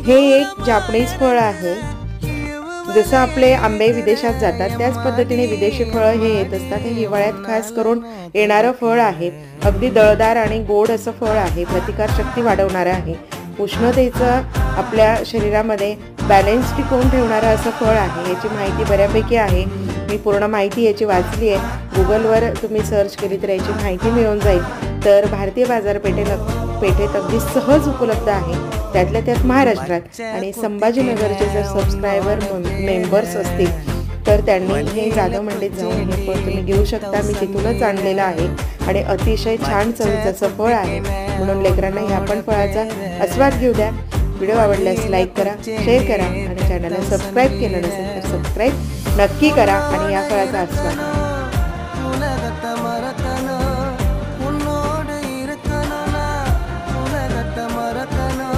हे एक जापनीज फळ आहे। जसं आपले आंबे विदेशात जातात त्याच पद्धतीने विदेशी फळं हे येत असतात। हे हिवाळ्यात खास करून येणारं फळ आहे। अगदी दळदार आणि गोड असं फळ आहे। प्रतिकारशक्ती वाढवणारं आहे। उष्णतेचं आपल्या शरीरामध्ये बॅलन्स टिकवून ठेवणारं असं फळ आहे। याची माहिती बऱ्यापैकी आहे। मी पूर्ण माहिती याची वाचली आहे। गुगलवर तुम्ही सर्च केली तर याची माहिती मिळून जाईल। तर भारतीय बाजारपेठेत अगदी सहज उपलब्ध आहे, त्यातल्या त्यात महाराष्ट्रात। आणि संभाजीनगरचे जर सबस्क्रायबर मेंबर्स असतील तर त्यांनी हे जाधव मंडीत जाऊन हे फळ तुम्ही घेऊ शकता। मी तिथूनच आणलेलं आहे आणि अतिशय छान चवीचं असं फळ आहे, म्हणून लेकरांना ह्या पण फळाचा आस्वाद घेऊ द्या। व्हिडिओ आवडल्यास लाईक करा, शेअर करा आणि चॅनलला सबस्क्राईब केलं नसेल तर सबस्क्राईब नक्की करा आणि या फळाचा आस्वाद